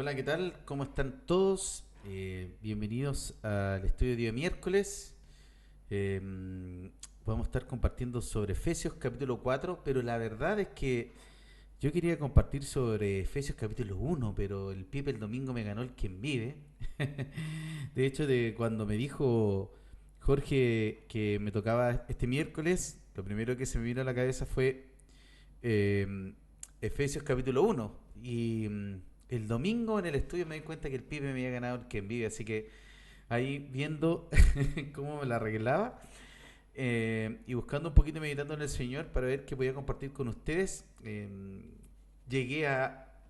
Hola, ¿qué tal? ¿Cómo están todos? Bienvenidos al estudio de día miércoles. Eh, Vamos a estar compartiendo sobre Efesios capítulo 4, pero la verdad es que yo quería compartir sobre Efesios capítulo 1, pero el Pipe el domingo me ganó el quien vive. De hecho, de cuando me dijo Jorge que me tocaba este miércoles, lo primero que se me vino a la cabeza fue eh, Efesios capítulo 1. Y el domingo en el estudio me di cuenta que el pibe me había ganado el que vive, así que ahí viendo cómo me la arreglaba y buscando un poquito, meditando en el Señor para ver qué podía compartir con ustedes, llegué a,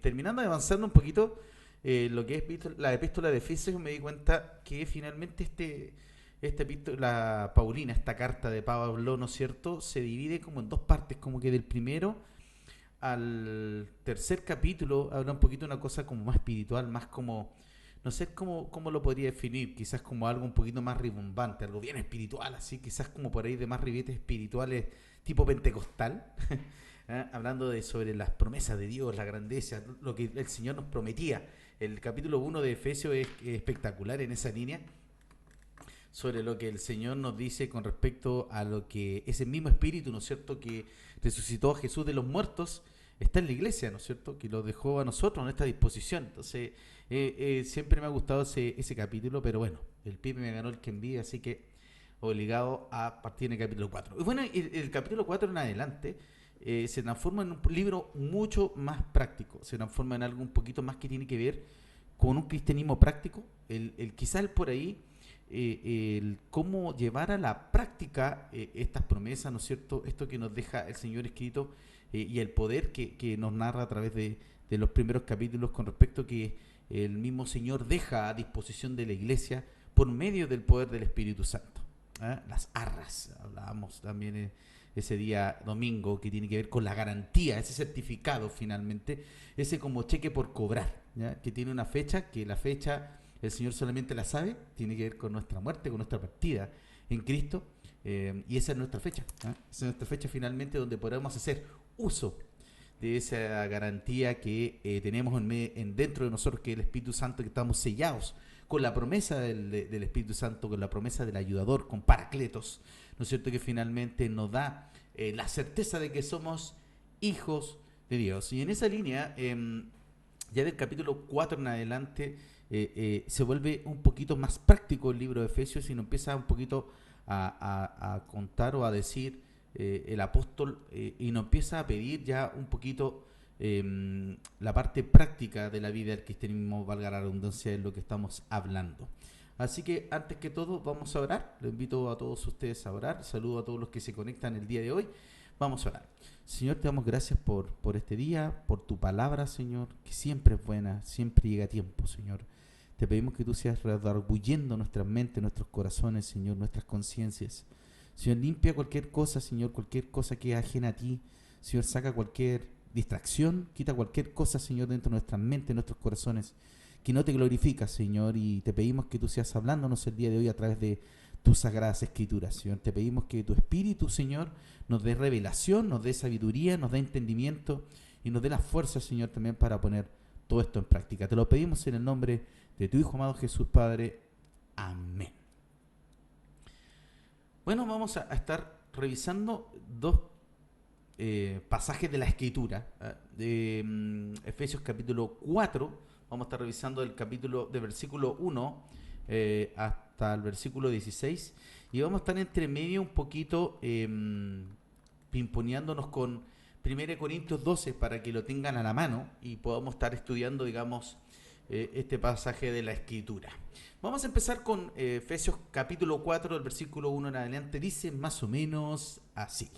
terminando de avanzando un poquito lo que es la epístola de Efesios, me di cuenta que finalmente esta epístola Paulina, esta carta de Pablo, ¿no es cierto?, se divide como en dos partes, como que del primero al tercer capítulo habla un poquito de una cosa como más espiritual, más como, no sé cómo lo podría definir, quizás como algo un poquito más rimbombante, algo bien espiritual, así, quizás como por ahí de más ribetes espirituales tipo pentecostal, hablando de sobre las promesas de Dios, la grandeza, lo que el Señor nos prometía. El capítulo 1 de Efesios es espectacular en esa línea, sobre lo que el Señor nos dice con respecto a lo que ese mismo espíritu, ¿no es cierto?, que resucitó a Jesús de los muertos, está en la iglesia, ¿no es cierto?, que lo dejó a nosotros en esta disposición. Entonces, siempre me ha gustado ese capítulo, pero bueno, el pibe me ganó el que envía, así que obligado a partir en el capítulo 4. Y bueno, el capítulo 4 en adelante se transforma en un libro mucho más práctico, se transforma en algo un poquito más que tiene que ver con un cristianismo práctico, quizá el por ahí el cómo llevar a la práctica estas promesas, ¿no es cierto? Esto que nos deja el Señor escrito y el poder que nos narra a través de los primeros capítulos con respecto a que el mismo Señor deja a disposición de la iglesia por medio del poder del Espíritu Santo. Las arras, hablábamos también ese día domingo, que tiene que ver con la garantía, ese certificado finalmente, ese como cheque por cobrar, ¿ya? Que tiene una fecha, que la fecha el Señor solamente la sabe, tiene que ver con nuestra muerte, con nuestra partida en Cristo, y esa es nuestra fecha. Esa es nuestra fecha finalmente donde podemos hacer uso de esa garantía que tenemos dentro de nosotros, que es el Espíritu Santo, que estamos sellados con la promesa del Espíritu Santo, con la promesa del ayudador, con Paracletos, ¿no es cierto?, que finalmente nos da la certeza de que somos hijos de Dios. Y en esa línea, ya del capítulo 4 en adelante, se vuelve un poquito más práctico el libro de Efesios y nos empieza un poquito a contar o a decir el apóstol y nos empieza a pedir ya un poquito la parte práctica de la vida del cristianismo, valga la redundancia, es lo que estamos hablando. Así que antes que todo vamos a orar, lo invito a todos ustedes a orar, saludo a todos los que se conectan el día de hoy, vamos a orar. Señor, te damos gracias por este día, por tu palabra, Señor, que siempre es buena, siempre llega a tiempo, Señor. Te pedimos que tú seas redarguyendo nuestras mentes, nuestros corazones, Señor, nuestras conciencias. Señor, limpia cualquier cosa, Señor, cualquier cosa que es ajena a ti. Señor, saca cualquier distracción, quita cualquier cosa, Señor, dentro de nuestras mentes, nuestros corazones, que no te glorifica, Señor, y te pedimos que tú seas hablándonos el día de hoy a través de tus sagradas escrituras, Señor. Te pedimos que tu Espíritu, Señor, nos dé revelación, nos dé sabiduría, nos dé entendimiento y nos dé la fuerza, Señor, también para poner todo esto en práctica. Te lo pedimos en el nombre de tu Hijo amado Jesús, Padre. Amén. Bueno, vamos a estar revisando dos pasajes de la Escritura, de Efesios capítulo 4. Vamos a estar revisando el capítulo de versículo 1 hasta el versículo 16. Y vamos a estar entre medio un poquito pimponeándonos con 1 Corintios 12 para que lo tengan a la mano y podamos estar estudiando, digamos, este pasaje de la Escritura. Vamos a empezar con Efesios capítulo 4, del versículo 1 en adelante. Dice más o menos así.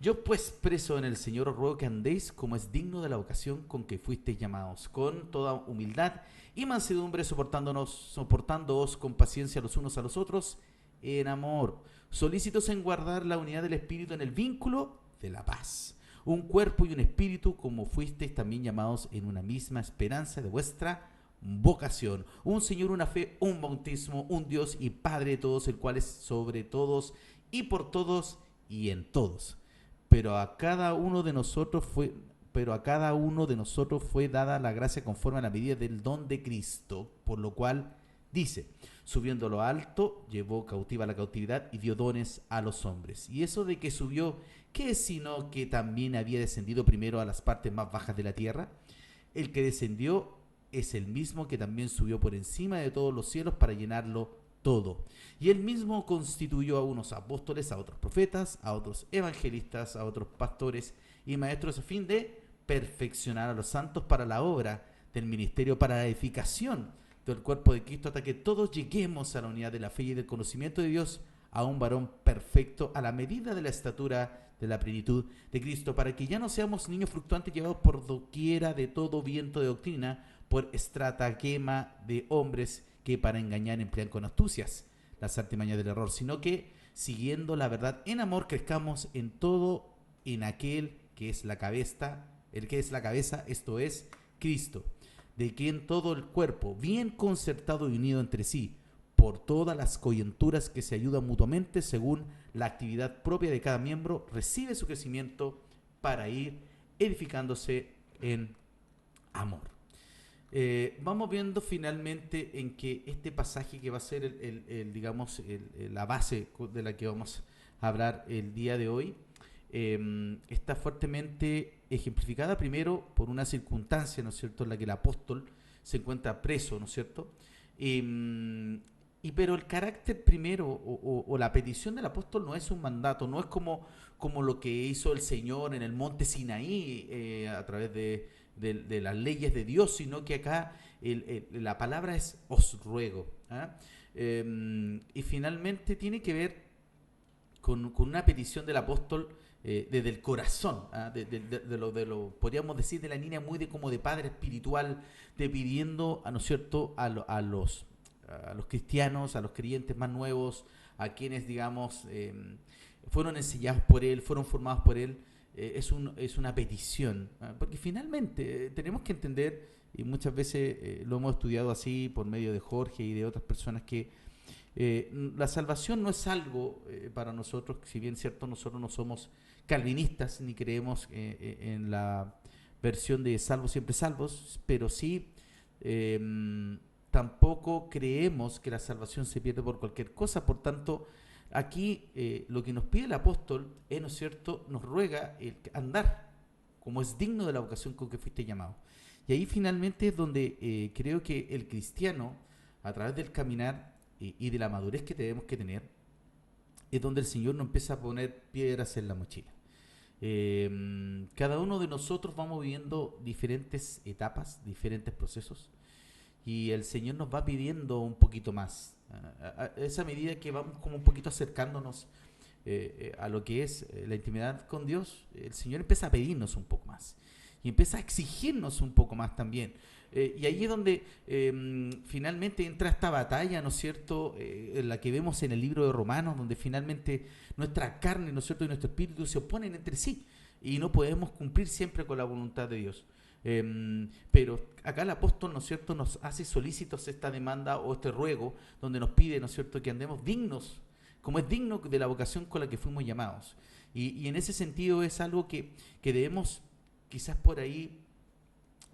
Yo pues, preso en el Señor, os ruego que andéis como es digno de la vocación con que fuisteis llamados, con toda humildad y mansedumbre, soportándoos con paciencia los unos a los otros en amor, solícitos en guardar la unidad del Espíritu en el vínculo de la paz. Un cuerpo y un espíritu, como fuisteis también llamados en una misma esperanza de vuestra vocación. Un Señor, una fe, un bautismo, un Dios y Padre de todos, el cual es sobre todos y por todos y en todos. Pero a cada uno de nosotros pero a cada uno de nosotros fue dada la gracia conforme a la medida del don de Cristo, por lo cual dice, subiendo a lo alto, llevó cautiva la cautividad y dio dones a los hombres. Y eso de que subió, ¿qué es sino que también había descendido primero a las partes más bajas de la tierra? El que descendió es el mismo que también subió por encima de todos los cielos para llenarlo todo. Y él mismo constituyó a unos apóstoles, a otros profetas, a otros evangelistas, a otros pastores y maestros, a fin de perfeccionar a los santos para la obra del ministerio, para la edificación del cuerpo de Cristo, hasta que todos lleguemos a la unidad de la fe y del conocimiento de Dios, a un varón perfecto, a la medida de la estatura de la plenitud de Cristo, para que ya no seamos niños fluctuantes llevados por doquiera de todo viento de doctrina, por estratagema de hombres que para engañar emplean con astucias las artimañas del error, sino que siguiendo la verdad en amor crezcamos en todo en aquel que es la cabeza, esto es Cristo, de quien todo el cuerpo, bien concertado y unido entre sí, por todas las coyunturas que se ayudan mutuamente según la actividad propia de cada miembro, recibe su crecimiento para ir edificándose en amor. Vamos viendo finalmente en que este pasaje que va a ser la base de la que vamos a hablar el día de hoy, está fuertemente ejemplificada primero por una circunstancia, ¿no es cierto?, en la que el apóstol se encuentra preso, ¿no es cierto? Pero el carácter primero o la petición del apóstol no es un mandato, no es como lo que hizo el Señor en el monte Sinaí a través de las leyes de Dios, sino que acá la palabra es os ruego. Y finalmente tiene que ver con una petición del apóstol desde el corazón, podríamos decir, de la línea muy como de padre espiritual, de pidiendo, ¿no es cierto?, a los cristianos, a los creyentes más nuevos, a quienes, digamos, fueron enseñados por él, fueron formados por él. Es una petición, porque finalmente tenemos que entender, y muchas veces lo hemos estudiado así por medio de Jorge y de otras personas, que la salvación no es algo para nosotros, si bien cierto, nosotros no somos calvinistas ni creemos en la versión de salvos siempre salvos, pero sí tampoco creemos que la salvación se pierde por cualquier cosa. Por tanto, aquí lo que nos pide el apóstol es, ¿no es cierto?, nos ruega el andar como es digno de la vocación con que fuiste llamado. Y ahí finalmente es donde creo que el cristiano, a través del caminar y de la madurez que tenemos que tener, es donde el Señor nos empieza a poner piedras en la mochila. Cada uno de nosotros vamos viviendo diferentes etapas, diferentes procesos, y el Señor nos va pidiendo un poquito más. A esa medida que vamos como un poquito acercándonos a lo que es la intimidad con Dios, el Señor empieza a pedirnos un poco más y empieza a exigirnos un poco más también. Y ahí es donde finalmente entra esta batalla, ¿no es cierto?, en la que vemos en el libro de Romanos, donde finalmente nuestra carne, ¿no es cierto?, y nuestro espíritu se oponen entre sí y no podemos cumplir siempre con la voluntad de Dios. Pero acá el apóstol, ¿no es cierto?, nos hace solícitos esta demanda o este ruego, donde nos pide, ¿no es cierto?, que andemos dignos, como es digno de la vocación con la que fuimos llamados. Y en ese sentido es algo que debemos quizás por ahí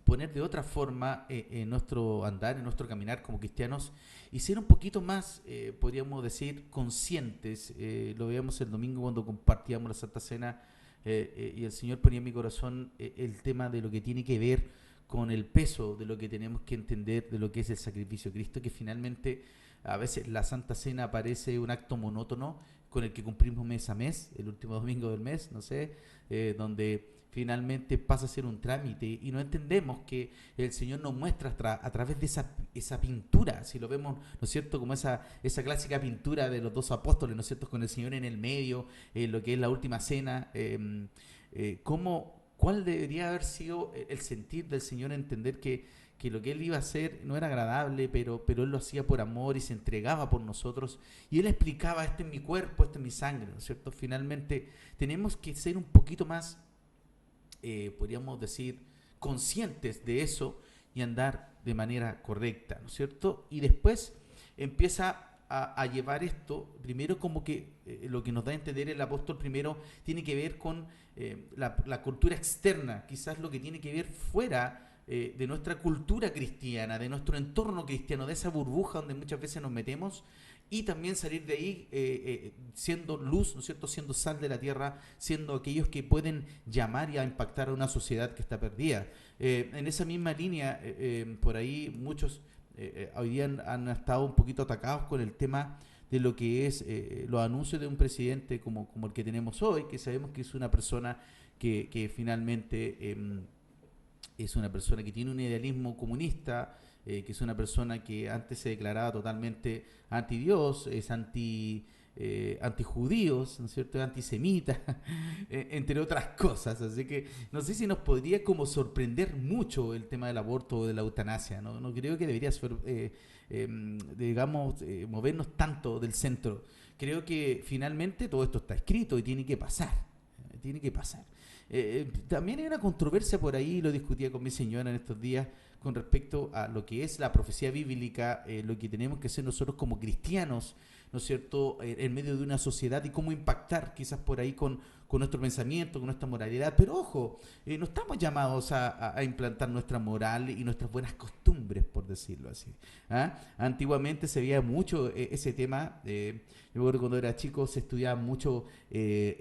poner de otra forma en nuestro andar, en nuestro caminar como cristianos, y ser un poquito más, podríamos decir, conscientes. Lo veíamos el domingo cuando compartíamos la Santa Cena, y el Señor ponía en mi corazón el tema de lo que tiene que ver con el peso de lo que tenemos que entender de lo que es el sacrificio de Cristo, que finalmente a veces la Santa Cena parece un acto monótono con el que cumplimos mes a mes, el último domingo del mes, no sé, donde finalmente pasa a ser un trámite y no entendemos que el Señor nos muestra a través de esa pintura, si lo vemos, ¿no es cierto?, como esa clásica pintura de los dos apóstoles, ¿no es cierto?, con el Señor en el medio, lo que es la última cena, cuál debería haber sido el sentir del Señor, entender que lo que Él iba a hacer no era agradable, pero Él lo hacía por amor y se entregaba por nosotros, y Él explicaba: este es mi cuerpo, este es mi sangre, ¿no es cierto? Finalmente tenemos que ser un poquito más, podríamos decir, conscientes de eso y andar de manera correcta, ¿no es cierto? Y después empieza a llevar esto, primero como que lo que nos da a entender el apóstol primero tiene que ver con la cultura externa, quizás lo que tiene que ver fuera de nuestra cultura cristiana, de nuestro entorno cristiano, de esa burbuja donde muchas veces nos metemos, y también salir de ahí siendo luz, ¿no es cierto?, siendo sal de la tierra, siendo aquellos que pueden llamar y a impactar a una sociedad que está perdida. En esa misma línea, por ahí muchos hoy día han estado un poquito atacados con el tema de lo que es los anuncios de un presidente como el que tenemos hoy, que sabemos que es una persona que finalmente es una persona que tiene un idealismo comunista, que es una persona que antes se declaraba totalmente anti-Dios, es antijudíos, ¿no es cierto?, antisemita, entre otras cosas. Así que no sé si nos podría como sorprender mucho el tema del aborto o de la eutanasia. No creo que debería ser, digamos, movernos tanto del centro. Creo que finalmente todo esto está escrito y tiene que pasar. Tiene que pasar. También hay una controversia por ahí, lo discutía con mi señora en estos días, con respecto a lo que es la profecía bíblica, lo que tenemos que hacer nosotros como cristianos, ¿no es cierto?, en medio de una sociedad, y cómo impactar quizás por ahí con nuestro pensamiento, con nuestra moralidad. Pero ojo, no estamos llamados a implantar nuestra moral y nuestras buenas costumbres, por decirlo así. ¿Ah? Antiguamente se veía mucho ese tema. Yo recuerdo cuando era chico se estudiaban mucho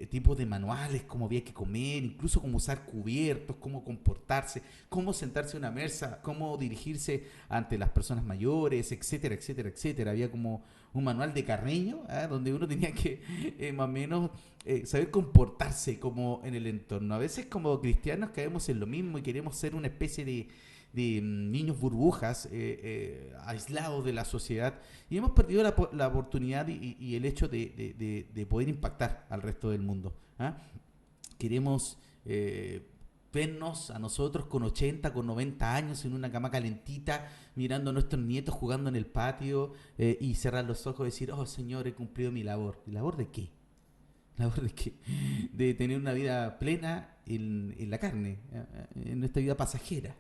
tipos de manuales, cómo había que comer, incluso cómo usar cubiertos, cómo comportarse, cómo sentarse a una mesa, cómo dirigirse ante las personas mayores, etcétera, etcétera, etcétera. Había como un manual de Carreño, donde uno tenía que más o menos saber comportarse como en el entorno. A veces como cristianos caemos en lo mismo y queremos ser una especie de niños burbujas aislados de la sociedad, y hemos perdido la oportunidad y el hecho de poder impactar al resto del mundo. Queremos vernos a nosotros con 80, con 90 años en una cama calentita, mirando a nuestros nietos jugando en el patio, y cerrar los ojos y decir: oh Señor, he cumplido mi labor. ¿Y labor de qué? ¿Labor de qué? De tener una vida plena en la carne, en nuestra vida pasajera.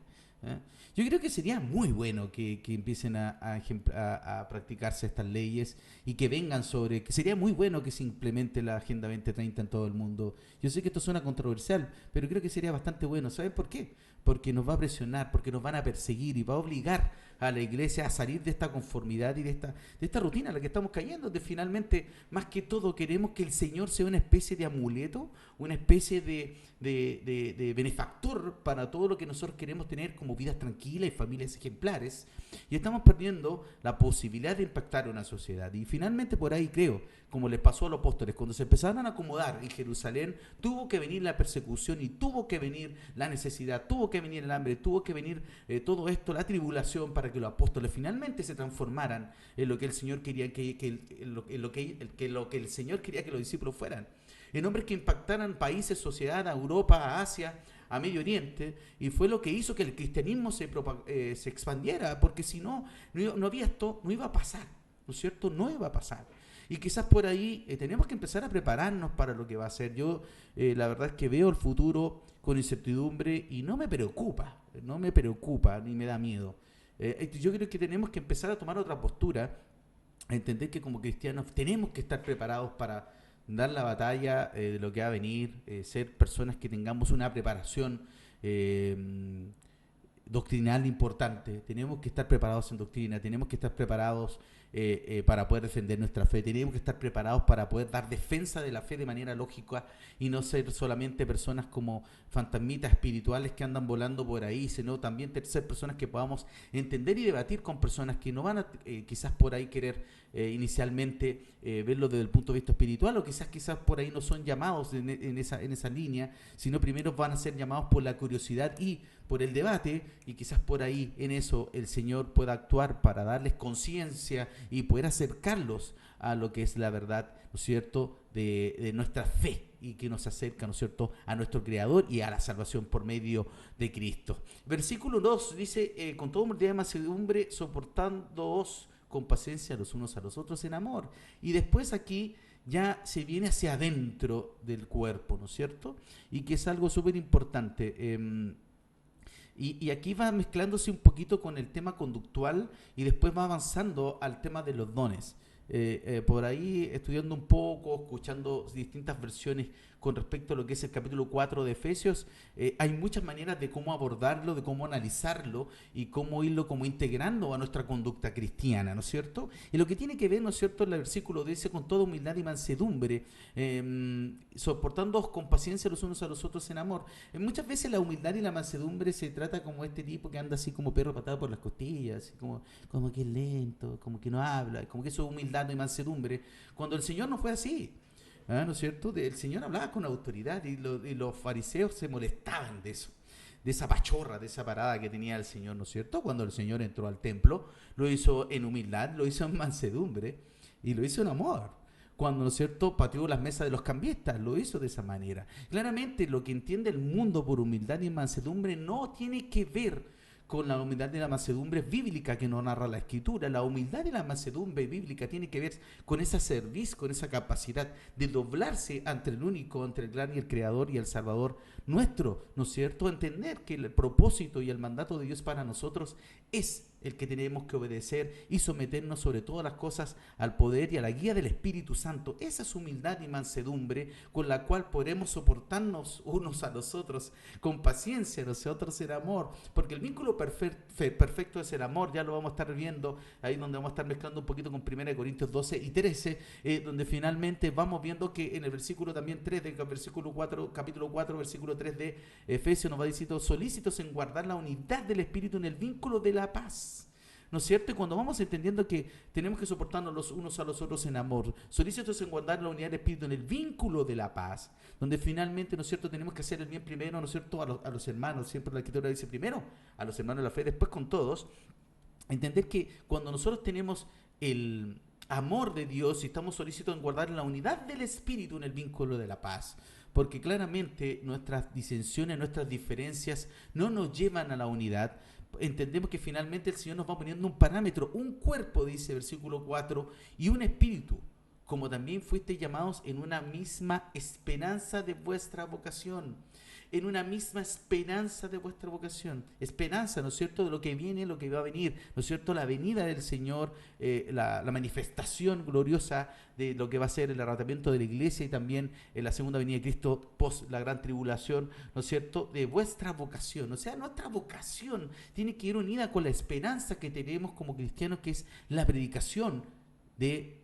Yo creo que sería muy bueno que empiecen a practicarse estas leyes y que vengan que sería muy bueno que se implemente la Agenda 2030 en todo el mundo. Yo sé que esto suena controversial, pero creo que sería bastante bueno. ¿Saben por qué? Porque nos va a presionar, porque nos van a perseguir y va a obligar a la iglesia a salir de esta conformidad y de esta rutina en la que estamos cayendo, donde finalmente, más que todo, queremos que el Señor sea una especie de amuleto, una especie de benefactor para todo lo que nosotros queremos tener como vidas tranquilas y familias ejemplares, y estamos perdiendo la posibilidad de impactar a una sociedad. Y finalmente por ahí creo, como les pasó a los apóstoles, cuando se empezaron a acomodar en Jerusalén, tuvo que venir la persecución y tuvo que venir la necesidad, tuvo que venir el hambre, tuvo que venir todo esto, la tribulación, para que los apóstoles finalmente se transformaran en lo que el Señor quería en lo que el Señor quería que los discípulos fueran, en hombres que impactaran países, sociedad, a Europa, a Asia, a Medio Oriente, y fue lo que hizo que el cristianismo se expandiera, porque si no había esto, no iba a pasar, ¿no es cierto? No iba a pasar. Y quizás por ahí tenemos que empezar a prepararnos para lo que va a ser. Yo la verdad es que veo el futuro con incertidumbre y no me preocupa, ni me da miedo. Yo creo que tenemos que empezar a tomar otra postura, a entender que como cristianos tenemos que estar preparados para dar la batalla de lo que va a venir, ser personas que tengamos una preparación doctrinal importante. Tenemos que estar preparados en doctrina, tenemos que estar preparados para poder defender nuestra fe, tenemos que estar preparados para poder dar defensa de la fe de manera lógica y no ser solamente personas como fantasmitas espirituales que andan volando por ahí, sino también ser personas que podamos entender y debatir con personas que no van a quizás por ahí querer inicialmente verlo desde el punto de vista espiritual, o quizás por ahí no son llamados en esa línea, sino primero van a ser llamados por la curiosidad y por el debate, y quizás por ahí en eso el Señor pueda actuar para darles conciencia y poder acercarlos a lo que es la verdad, ¿no es cierto?, de nuestra fe, y que nos acerca, ¿no es cierto?, a nuestro Creador y a la salvación por medio de Cristo. Versículo 2 dice: con toda humildad y mansedumbre, soportándoos con paciencia los unos a los otros en amor. Y después aquí ya se viene hacia adentro del cuerpo, ¿no es cierto?, y que es algo súper importante. Y aquí va mezclándose un poquito con el tema conductual y después va avanzando al tema de los dones. por ahí estudiando un poco, escuchando distintas versiones con respecto a lo que es el capítulo 4 de Efesios, hay muchas maneras de cómo abordarlo, de cómo analizarlo y cómo irlo como integrando a nuestra conducta cristiana, ¿no es cierto? Y lo que tiene que ver, ¿no es cierto?, el versículo dice con toda humildad y mansedumbre, soportándoos con paciencia los unos a los otros en amor. Muchas veces la humildad y la mansedumbre se trata como este tipo que anda así como perro patado por las costillas, así como que es lento, como que no habla, como que eso es humildad y mansedumbre, cuando el Señor no fue así. ¿No es cierto? El Señor hablaba con autoridad y los fariseos se molestaban de eso, de esa pachorra, de esa parada que tenía el Señor, ¿no es cierto? Cuando el Señor entró al templo, lo hizo en humildad, lo hizo en mansedumbre y lo hizo en amor. Cuando, ¿no es cierto?, pateó las mesas de los cambistas, lo hizo de esa manera. Claramente lo que entiende el mundo por humildad y mansedumbre no tiene que ver con la humildad y la mansedumbre bíblica que nos narra la Escritura. La humildad y la mansedumbre bíblica tiene que ver con esa cerviz, con esa capacidad de doblarse ante el único, ante el gran y el creador y el salvador nuestro, ¿no es cierto? Entender que el propósito y el mandato de Dios para nosotros es el que tenemos que obedecer y someternos sobre todas las cosas al poder y a la guía del Espíritu Santo. Esa es humildad y mansedumbre con la cual podremos soportarnos unos a los otros con paciencia, nosotros en amor, porque el vínculo perfecto es el amor. Ya lo vamos a estar viendo ahí donde vamos a estar mezclando un poquito con 1 Corintios 12 y 13, donde finalmente vamos viendo que en el versículo también 3 del versículo 4, capítulo 4, versículo 3 de Efesios nos va diciendo: solícitos en guardar la unidad del Espíritu en el vínculo de la paz. ¿No es cierto? Y cuando vamos entendiendo que tenemos que soportarnos los unos a los otros en amor, solícitos en guardar la unidad del Espíritu en el vínculo de la paz, donde finalmente, ¿no es cierto?, tenemos que hacer el bien primero, ¿no es cierto?, a los hermanos. Siempre la Escritura dice primero a los hermanos de la fe, después con todos. Entender que cuando nosotros tenemos el amor de Dios y estamos solícitos en guardar la unidad del Espíritu en el vínculo de la paz, porque claramente nuestras disensiones, nuestras diferencias no nos llevan a la unidad. Entendemos que finalmente el Señor nos va poniendo un parámetro, un cuerpo, dice versículo 4, y un espíritu, como también fuisteis llamados en una misma esperanza de vuestra vocación. En una misma esperanza de vuestra vocación. Esperanza, ¿no es cierto?, de lo que viene, lo que va a venir, ¿no es cierto?, la venida del Señor, la manifestación gloriosa de lo que va a ser el arrebatamiento de la iglesia y también la segunda venida de Cristo post la gran tribulación, ¿no es cierto?, de vuestra vocación. O sea, nuestra vocación tiene que ir unida con la esperanza que tenemos como cristianos, que es la predicación del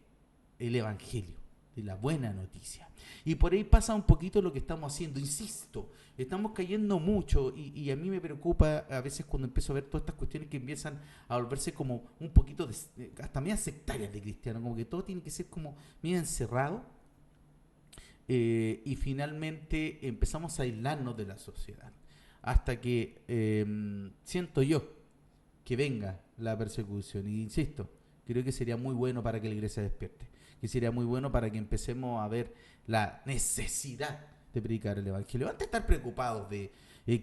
Evangelio, de la buena noticia. Y por ahí pasa un poquito lo que estamos haciendo. Insisto, estamos cayendo mucho y a mí me preocupa a veces cuando empiezo a ver todas estas cuestiones que empiezan a volverse como un poquito hasta media sectarias de cristianos, como que todo tiene que ser como medio encerrado, y finalmente empezamos a aislarnos de la sociedad hasta que siento yo que venga la persecución. Y insisto, creo que sería muy bueno para que la iglesia despierte, que sería muy bueno para que empecemos a ver la necesidad de predicar el Evangelio. Antes de estar preocupados de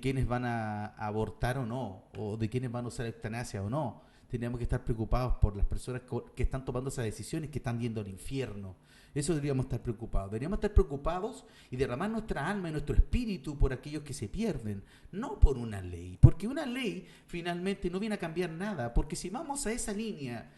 quiénes van a abortar o no, o de quiénes van a usar eutanasia o no, tenemos que estar preocupados por las personas que están tomando esas decisiones, que están yendo al infierno. Eso deberíamos estar preocupados. Deberíamos estar preocupados y derramar nuestra alma y nuestro espíritu por aquellos que se pierden, no por una ley. Porque una ley finalmente no viene a cambiar nada. Porque si vamos a esa línea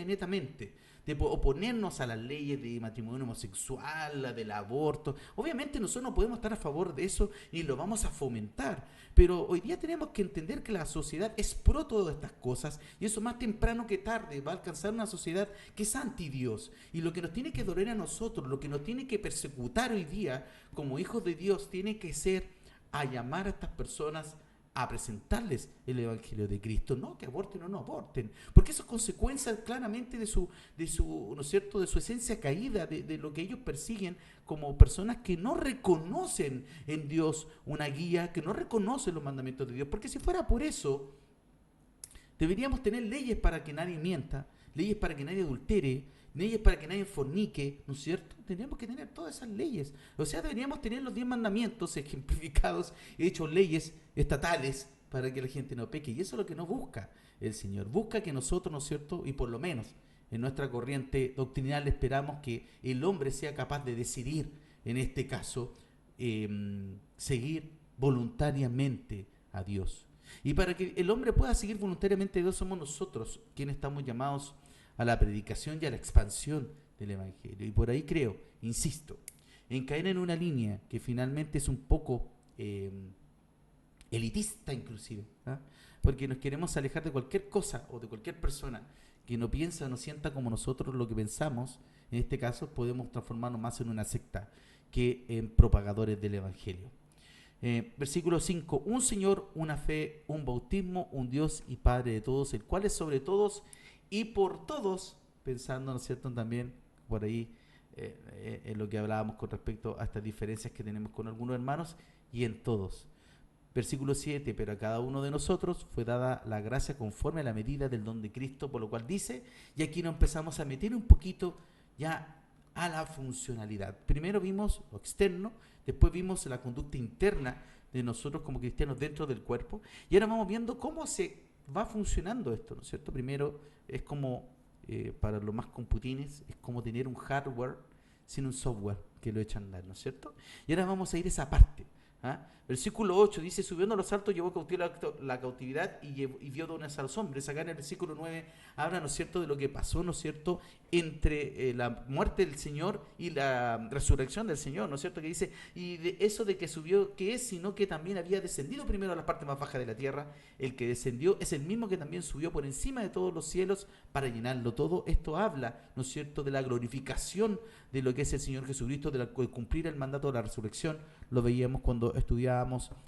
netamente, de oponernos a las leyes de matrimonio homosexual, del aborto, obviamente nosotros no podemos estar a favor de eso y lo vamos a fomentar. Pero hoy día tenemos que entender que la sociedad es pro todas estas cosas y eso más temprano que tarde va a alcanzar una sociedad que es anti Dios. Y lo que nos tiene que doler a nosotros, lo que nos tiene que persecutar hoy día como hijos de Dios, tiene que ser a llamar a estas personas a presentarles el Evangelio de Cristo, no que aborten o no aborten, porque eso es consecuencia claramente de su, ¿no es cierto?, de su esencia caída, de lo que ellos persiguen como personas que no reconocen en Dios una guía, que no reconocen los mandamientos de Dios, porque si fuera por eso, deberíamos tener leyes para que nadie mienta, leyes para que nadie adultere, leyes para que nadie fornique, ¿no es cierto? Tendríamos que tener todas esas leyes. O sea, deberíamos tener los 10 mandamientos ejemplificados, hechos leyes estatales para que la gente no peque. Y eso es lo que no busca el Señor. Busca que nosotros, ¿no es cierto?, y por lo menos en nuestra corriente doctrinal esperamos que el hombre sea capaz de decidir, en este caso, seguir voluntariamente a Dios. Y para que el hombre pueda seguir voluntariamente a Dios, somos nosotros quienes estamos llamados a la predicación y a la expansión del Evangelio. Y por ahí creo, insisto, en caer en una línea que finalmente es un poco elitista inclusive, ¿ah? Porque nos queremos alejar de cualquier cosa o de cualquier persona que no piensa o no sienta como nosotros lo que pensamos. En este caso podemos transformarnos más en una secta que en propagadores del Evangelio. Versículo 5, un Señor, una fe, un bautismo, un Dios y Padre de todos, el cual es sobre todos y por todos, pensando, ¿no es cierto?, también por ahí en lo que hablábamos con respecto a estas diferencias que tenemos con algunos hermanos, y en todos. Versículo 7, pero a cada uno de nosotros fue dada la gracia conforme a la medida del don de Cristo, por lo cual dice, y aquí nos empezamos a meter un poquito ya a la funcionalidad. Primero vimos lo externo, después vimos la conducta interna de nosotros como cristianos dentro del cuerpo, y ahora vamos viendo cómo se va funcionando esto, ¿no es cierto? Primero es como, para los más computines, es como tener un hardware sin un software que lo echa a andar, ¿no es cierto? Y ahora vamos a ir a esa parte. ¿Ah? Versículo 8 dice, subiendo a los altos llevó cautivo la cautividad y dio dones a los hombres. Acá en el versículo 9 habla, ¿no es cierto?, de lo que pasó, ¿no es cierto?, entre la muerte del Señor y la resurrección del Señor, ¿no es cierto?, que dice, y de eso de que subió, ¿qué es? Sino que también había descendido primero a la parte más baja de la tierra. El que descendió es el mismo que también subió por encima de todos los cielos para llenarlo todo. Esto habla, ¿no es cierto?, de la glorificación de lo que es el Señor Jesucristo, de cumplir el mandato de la resurrección. Lo veíamos cuando estudiábamos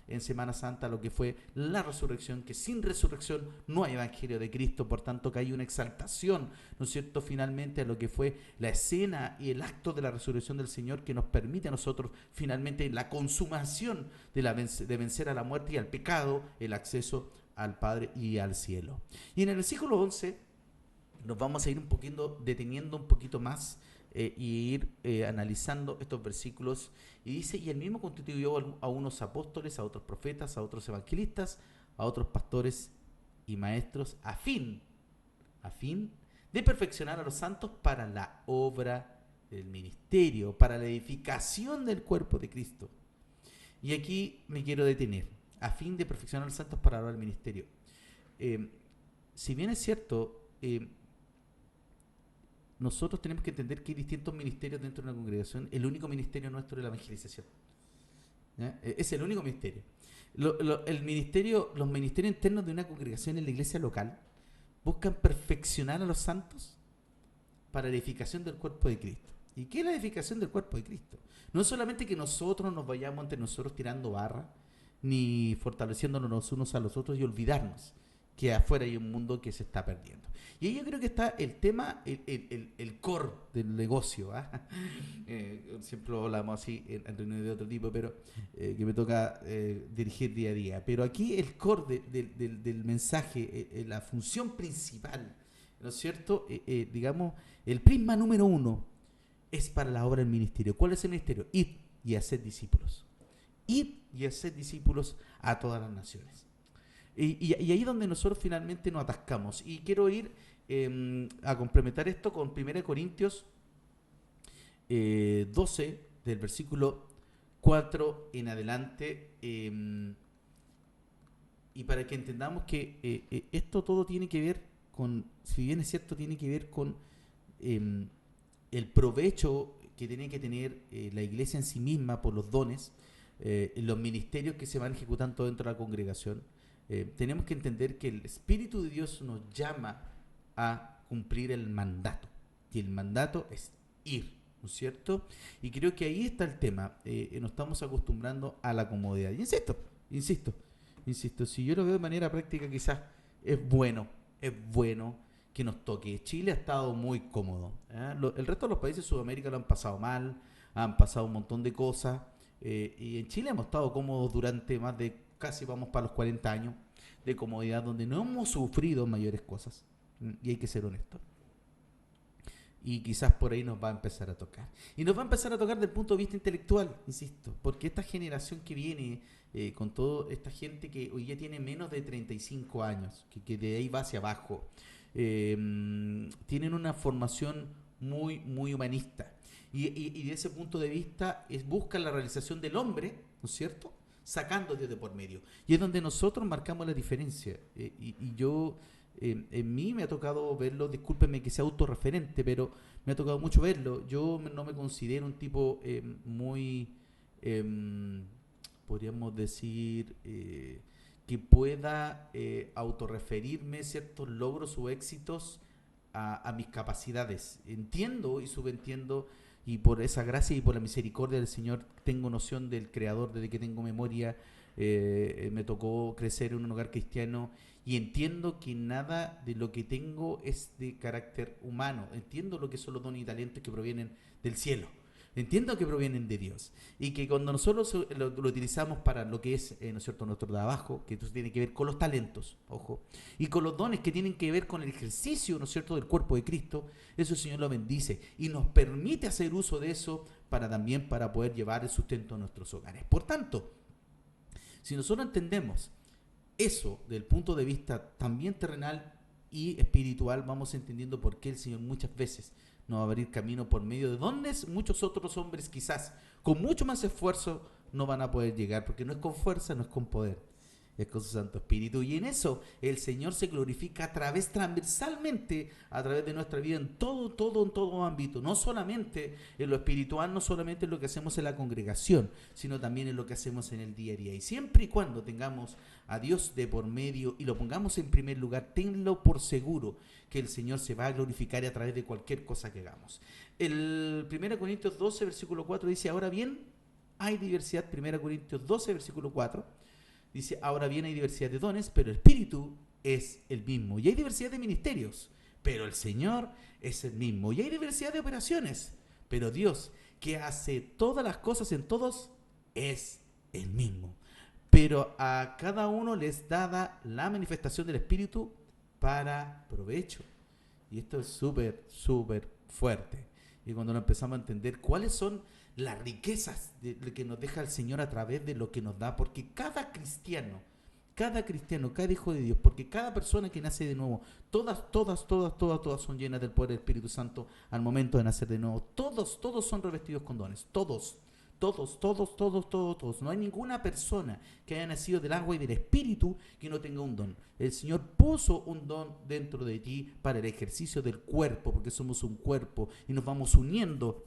en Semana Santa lo que fue la resurrección, que sin resurrección no hay evangelio de Cristo, por tanto que hay una exaltación, ¿no es cierto?, finalmente a lo que fue la escena y el acto de la resurrección del Señor, que nos permite a nosotros finalmente la consumación de vencer a la muerte y al pecado, el acceso al Padre y al cielo. Y en el versículo 11 nos vamos a ir un poquito deteniendo un poquito más y ir analizando estos versículos. Y dice, y el mismo constituyó a unos apóstoles, a otros profetas, a otros evangelistas, a otros pastores y maestros, a fin de perfeccionar a los santos para la obra del ministerio, para la edificación del cuerpo de Cristo. Y aquí me quiero detener, a fin de perfeccionar a los santos para la obra del ministerio. Si bien es cierto, nosotros tenemos que entender que hay distintos ministerios dentro de una congregación. El único ministerio nuestro es la evangelización. ¿Ya? Es el único ministerio. Los ministerios internos de una congregación en la iglesia local buscan perfeccionar a los santos para la edificación del cuerpo de Cristo. ¿Y qué es la edificación del cuerpo de Cristo? No es solamente que nosotros nos vayamos entre nosotros tirando barra, ni fortaleciéndonos los unos a los otros y olvidarnos que afuera hay un mundo que se está perdiendo. Y ahí yo creo que está el tema, el core del negocio. Siempre lo hablamos así en reuniones de otro tipo, pero que me toca dirigir día a día. Pero aquí el core del mensaje, la función principal, ¿no es cierto? Digamos, el prisma número 1 es para la obra del ministerio. ¿Cuál es el ministerio? Id y hacer discípulos. Id y hacer discípulos a todas las naciones. Y ahí es donde nosotros finalmente nos atascamos. Y quiero ir a complementar esto con 1 Corintios 12, del versículo 4 en adelante. Y para que entendamos que esto todo tiene que ver con, si bien es cierto, tiene que ver con el provecho que tiene que tener la iglesia en sí misma por los dones, los ministerios que se van ejecutando dentro de la congregación. Tenemos que entender que el Espíritu de Dios nos llama a cumplir el mandato. Y el mandato es ir, ¿no es cierto? Y creo que ahí está el tema. Nos estamos acostumbrando a la comodidad. Y insisto, si yo lo veo de manera práctica, quizás es bueno que nos toque. Chile ha estado muy cómodo. El resto de los países de Sudamérica lo han pasado mal, han pasado un montón de cosas. Y en Chile hemos estado cómodos durante más de casi vamos para los 40 años de comodidad, donde no hemos sufrido mayores cosas, y hay que ser honestos. Y quizás por ahí nos va a empezar a tocar. Y nos va a empezar a tocar desde el punto de vista intelectual, insisto, porque esta generación que viene, con toda esta gente que hoy ya tiene menos de 35 años, que de ahí va hacia abajo, tienen una formación muy, muy humanista. Y de ese punto de vista buscan la realización del hombre, ¿no es cierto?, sacando Dios de por medio. Y es donde nosotros marcamos la diferencia. Y yo en mí me ha tocado verlo, discúlpenme que sea autorreferente, pero me ha tocado mucho verlo. Yo no me considero un tipo muy, em, podríamos decir, que pueda autorreferirme ciertos logros o éxitos a mis capacidades. Entiendo y subentiendo, y por esa gracia y por la misericordia del Señor tengo noción del Creador desde que tengo memoria. Me tocó crecer en un hogar cristiano y entiendo que nada de lo que tengo es de carácter humano. Entiendo lo que son los dones y talentos que provienen del cielo. Entiendo que provienen de Dios y que cuando nosotros lo utilizamos para lo que es, ¿no es cierto?, nuestro trabajo, que esto tiene que ver con los talentos, ojo, y con los dones que tienen que ver con el ejercicio, ¿no es cierto?, del cuerpo de Cristo, eso el Señor lo bendice y nos permite hacer uso de eso para también para poder llevar el sustento a nuestros hogares. Por tanto, si nosotros entendemos eso del punto de vista también terrenal y espiritual, vamos entendiendo por qué el Señor muchas veces nos va a abrir camino por medio de dones. Muchos otros hombres quizás con mucho más esfuerzo no van a poder llegar, porque no es con fuerza, no es con poder, es con su Santo Espíritu. Y en eso el Señor se glorifica a través, transversalmente, a través de nuestra vida en todo ámbito. No solamente en lo espiritual, no solamente en lo que hacemos en la congregación, sino también en lo que hacemos en el día a día. Y siempre y cuando tengamos a Dios de por medio y lo pongamos en primer lugar, tenlo por seguro que el Señor se va a glorificar a través de cualquier cosa que hagamos. El 1 Corintios 12, versículo 4 dice, ahora bien, hay diversidad. 1 Corintios 12, versículo 4 dice, ahora bien hay diversidad de dones, pero el Espíritu es el mismo. Y hay diversidad de ministerios, pero el Señor es el mismo. Y hay diversidad de operaciones, pero Dios, que hace todas las cosas en todos, es el mismo. Pero a cada uno les dada la manifestación del Espíritu para provecho. Y esto es súper fuerte. Y cuando lo empezamos a entender cuáles son las riquezas que nos deja el Señor a través de lo que nos da, porque cada cristiano, cada hijo de Dios, porque cada persona que nace de nuevo, todas son llenas del poder del Espíritu Santo al momento de nacer de nuevo. Todos son revestidos con dones, todos. No hay ninguna persona que haya nacido del agua y del Espíritu que no tenga un don. El Señor puso un don dentro de ti para el ejercicio del cuerpo, porque somos un cuerpo y nos vamos uniendo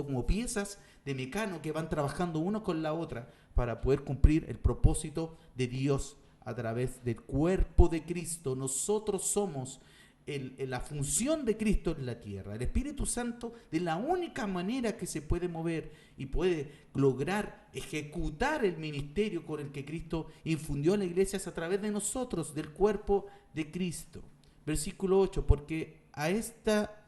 como piezas de mecano que van trabajando una con la otra para poder cumplir el propósito de Dios a través del cuerpo de Cristo. Nosotros somos la función de Cristo en la tierra. El Espíritu Santo, de la única manera que se puede mover y puede lograr ejecutar el ministerio con el que Cristo infundió a la iglesia, es a través de nosotros, del cuerpo de Cristo. Versículo 8, porque esta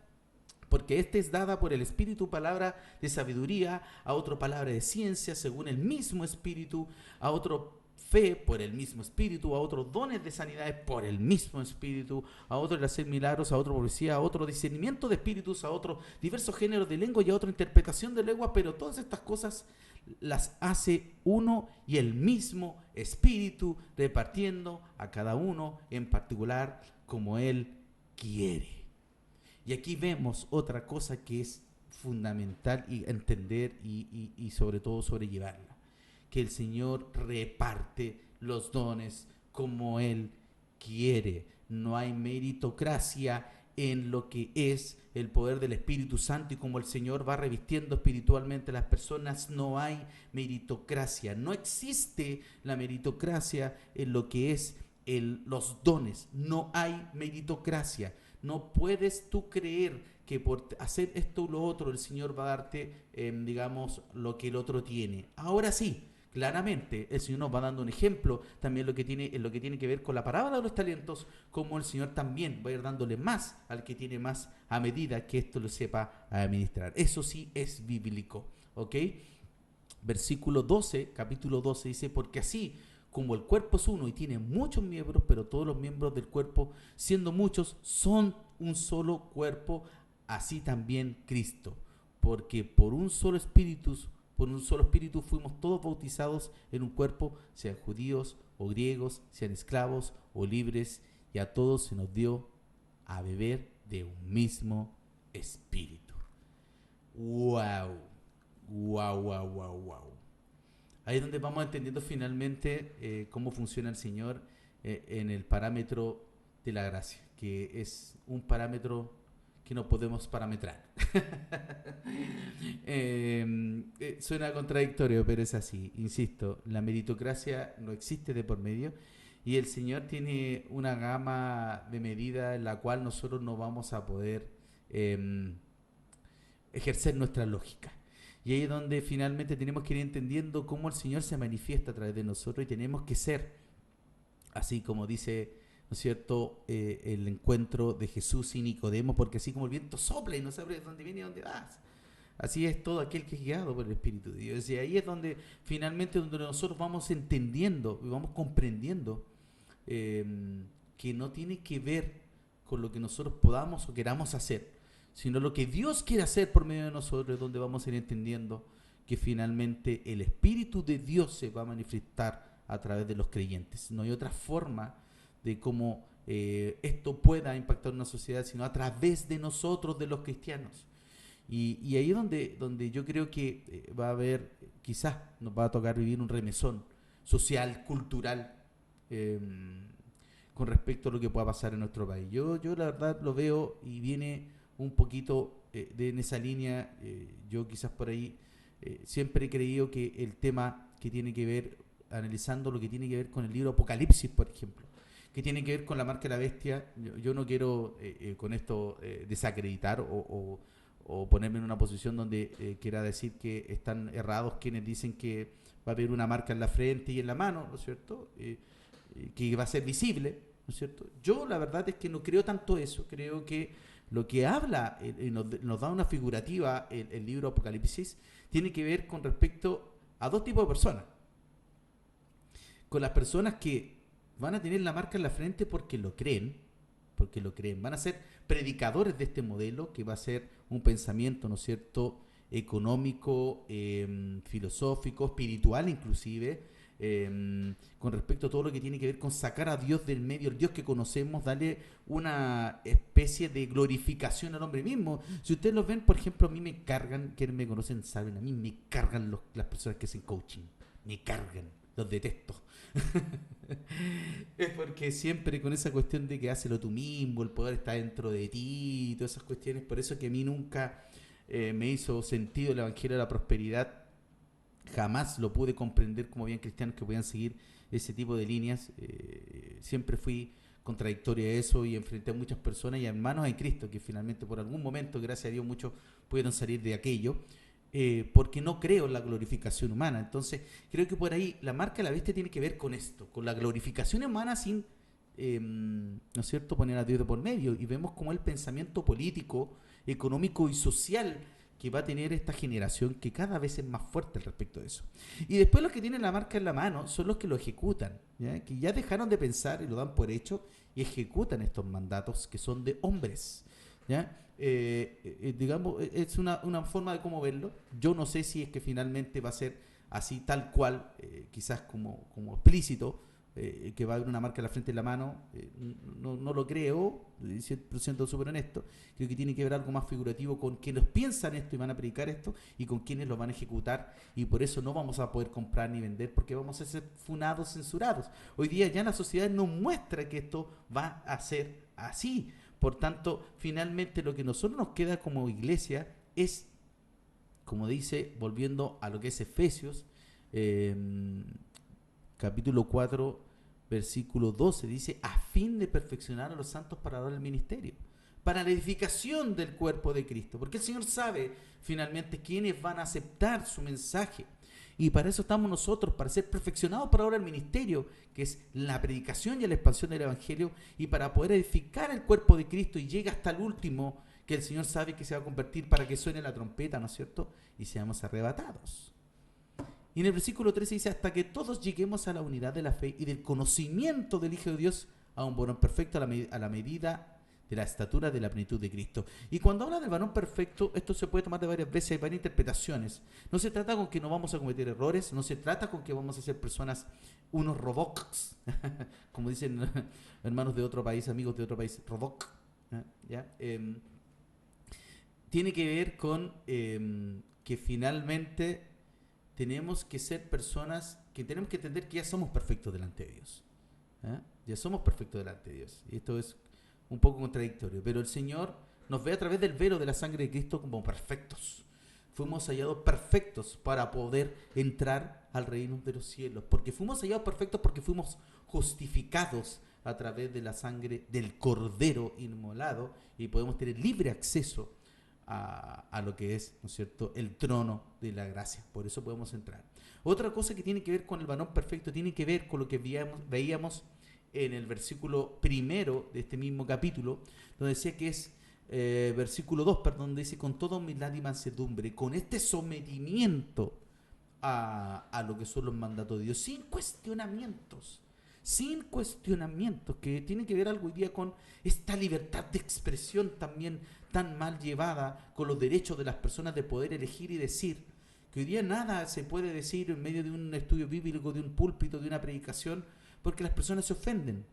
es dada por el Espíritu palabra de sabiduría, a otro palabra de ciencia según el mismo Espíritu, a otro fe por el mismo Espíritu, a otros dones de sanidades por el mismo Espíritu, a otro el hacer milagros, a otro profecía, a otro discernimiento de espíritus, a otro diversos géneros de lengua y a otra interpretación de lengua, pero todas estas cosas las hace uno y el mismo Espíritu, repartiendo a cada uno en particular como Él quiere. Y aquí vemos otra cosa que es fundamental y entender y sobre todo sobrellevarla, que el Señor reparte los dones como Él quiere. No hay meritocracia en lo que es el poder del Espíritu Santo y como el Señor va revistiendo espiritualmente a las personas. No hay meritocracia. No existe la meritocracia en lo que es los dones. No hay meritocracia. No puedes tú creer que por hacer esto o lo otro el Señor va a darte, digamos, lo que el otro tiene. Ahora sí, claramente el Señor nos va dando un ejemplo también en lo que tiene que ver con la parábola de los talentos, como el Señor también va a ir dándole más al que tiene más a medida que esto lo sepa administrar. Eso sí es bíblico, ¿ok? Versículo 12, capítulo 12 dice, porque así como el cuerpo es uno y tiene muchos miembros, pero todos los miembros del cuerpo, siendo muchos, son un solo cuerpo, así también Cristo. Porque por un solo espíritu fuimos todos bautizados en un cuerpo, sean judíos o griegos, sean esclavos o libres, y a todos se nos dio a beber de un mismo espíritu. ¡Wow! Ahí es donde vamos entendiendo finalmente cómo funciona el Señor en el parámetro de la gracia, que es un parámetro que no podemos parametrar. Suena contradictorio, pero es así. Insisto, la meritocracia no existe de por medio y el Señor tiene una gama de medidas en la cual nosotros no vamos a poder ejercer nuestra lógica. Y ahí es donde finalmente tenemos que ir entendiendo cómo el Señor se manifiesta a través de nosotros y tenemos que ser, así como dice, ¿no es cierto?, el encuentro de Jesús y Nicodemo, porque así como el viento sopla y no sabes dónde viene y dónde vas, así es todo aquel que es guiado por el Espíritu de Dios. Y ahí es donde finalmente donde nosotros vamos entendiendo y vamos comprendiendo que no tiene que ver con lo que nosotros podamos o queramos hacer, sino lo que Dios quiere hacer por medio de nosotros, es donde vamos a ir entendiendo que finalmente el Espíritu de Dios se va a manifestar a través de los creyentes. No hay otra forma de cómo esto pueda impactar una sociedad, sino a través de nosotros, de los cristianos. Y ahí es donde yo creo que va a haber, quizás nos va a tocar vivir un remesón social, cultural, con respecto a lo que pueda pasar en nuestro país. Yo la verdad lo veo y viene un poquito en esa línea. Yo quizás por ahí siempre he creído que el tema que tiene que ver, analizando lo que tiene que ver con el libro Apocalipsis, por ejemplo, que tiene que ver con la marca de la bestia, yo no quiero con esto desacreditar o ponerme en una posición donde quiera decir que están errados quienes dicen que va a haber una marca en la frente y en la mano, ¿no es cierto?, que va a ser visible, ¿no es cierto? Yo la verdad es que no creo tanto eso. Creo que lo que habla, nos da una figurativa el libro Apocalipsis, tiene que ver con respecto a dos tipos de personas. Con las personas que van a tener la marca en la frente porque lo creen, van a ser predicadores de este modelo, que va a ser un pensamiento, ¿no es cierto?, económico, filosófico, espiritual inclusive, con respecto a todo lo que tiene que ver con sacar a Dios del medio, el Dios que conocemos, darle una especie de glorificación al hombre mismo. Si ustedes lo ven, por ejemplo, a mí me cargan, quienes me conocen saben, a mí me cargan las personas que hacen coaching, me cargan, los detesto. Es porque siempre con esa cuestión de que hácelo tú mismo, el poder está dentro de ti y todas esas cuestiones, por eso que a mí nunca me hizo sentido el Evangelio de la Prosperidad. Jamás lo pude comprender como bien cristianos que podían seguir ese tipo de líneas. Siempre fui contradictorio a eso y enfrenté a muchas personas y a hermanos en Cristo que finalmente por algún momento, gracias a Dios, muchos pudieron salir de aquello, porque no creo en la glorificación humana. Entonces creo que por ahí la marca de la bestia tiene que ver con esto, con la glorificación humana sin, ¿no es cierto?, poner a Dios de por medio. Y vemos como el pensamiento político, económico y social que va a tener esta generación, que cada vez es más fuerte al respecto de eso. Y después los que tienen la marca en la mano son los que lo ejecutan, ¿ya?, que ya dejaron de pensar y lo dan por hecho y ejecutan estos mandatos que son de hombres, ¿ya? Digamos, es una forma de cómo verlo. Yo no sé si es que finalmente va a ser así tal cual, quizás como explícito, que va a haber una marca en la frente y en la mano, no lo creo, siendo súper honesto. Creo que tiene que ver algo más figurativo con quienes piensan esto y van a predicar esto y con quienes lo van a ejecutar, y por eso no vamos a poder comprar ni vender porque vamos a ser funados, censurados. Hoy día ya la sociedad nos muestra que esto va a ser así. Por tanto, finalmente lo que nosotros nos queda como iglesia es, como dice, volviendo a lo que es Efesios, capítulo 4, versículo 12, dice: a fin de perfeccionar a los santos para dar el ministerio, para la edificación del cuerpo de Cristo, porque el Señor sabe finalmente quiénes van a aceptar su mensaje, y para eso estamos nosotros, para ser perfeccionados para ahora el ministerio, que es la predicación y la expansión del Evangelio, y para poder edificar el cuerpo de Cristo y llega hasta el último, que el Señor sabe que se va a convertir para que suene la trompeta, ¿no es cierto?, y seamos arrebatados. Y en el versículo 13 dice: hasta que todos lleguemos a la unidad de la fe y del conocimiento del Hijo de Dios, a un varón perfecto, a la medida de la estatura de la plenitud de Cristo. Y cuando habla del varón perfecto, esto se puede tomar de varias veces, hay varias interpretaciones. No se trata con que no vamos a cometer errores, no se trata con que vamos a ser personas, unos robots, como dicen hermanos de otro país, amigos de otro país, robot, ¿ya? Tiene que ver con que finalmente tenemos que ser personas que tenemos que entender que ya somos perfectos delante de Dios, ¿eh? Ya somos perfectos delante de Dios. Y esto es un poco contradictorio. Pero el Señor nos ve a través del velo de la sangre de Cristo como perfectos. Fuimos hallados perfectos para poder entrar al reino de los cielos. Porque fuimos hallados perfectos porque fuimos justificados a través de la sangre del Cordero inmolado y podemos tener libre acceso a lo que es, ¿no es cierto?, el trono de la gracia. Por eso podemos entrar. Otra cosa que tiene que ver con el varón perfecto tiene que ver con lo que veíamos en el versículo primero de este mismo capítulo, donde decía que es versículo 2, perdón, dice con toda humildad y mansedumbre, con este sometimiento a lo que son los mandatos de Dios, sin cuestionamientos, que tiene que ver algo hoy día con esta libertad de expresión también tan mal llevada, con los derechos de las personas de poder elegir y decir, que hoy día nada se puede decir en medio de un estudio bíblico, de un púlpito, de una predicación, porque las personas se ofenden.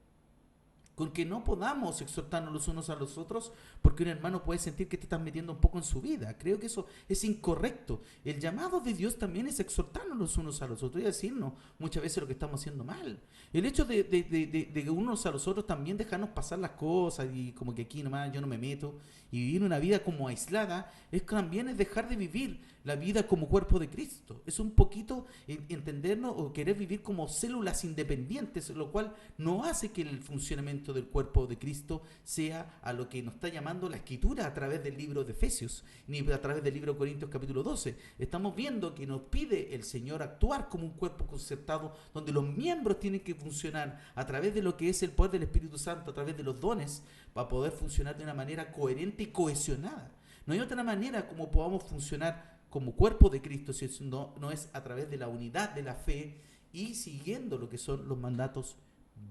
Con que no podamos exhortarnos los unos a los otros, porque un hermano puede sentir que te estás metiendo un poco en su vida. Creo que eso es incorrecto. El llamado de Dios también es exhortarnos los unos a los otros y decirnos muchas veces lo que estamos haciendo mal. El hecho de unos a los otros también dejarnos pasar las cosas y como que aquí nomás yo no me meto y vivir una vida como aislada, también es dejar de vivir la vida como cuerpo de Cristo. Es un poquito entendernos o querer vivir como células independientes, lo cual no hace que el funcionamiento del cuerpo de Cristo sea a lo que nos está llamando la Escritura a través del libro de Efesios, ni a través del libro de Corintios capítulo 12. Estamos viendo que nos pide el Señor actuar como un cuerpo concertado, donde los miembros tienen que funcionar a través de lo que es el poder del Espíritu Santo, a través de los dones, para poder funcionar de una manera coherente y cohesionada. No hay otra manera como podamos funcionar como cuerpo de Cristo si no es a través de la unidad de la fe y siguiendo lo que son los mandatos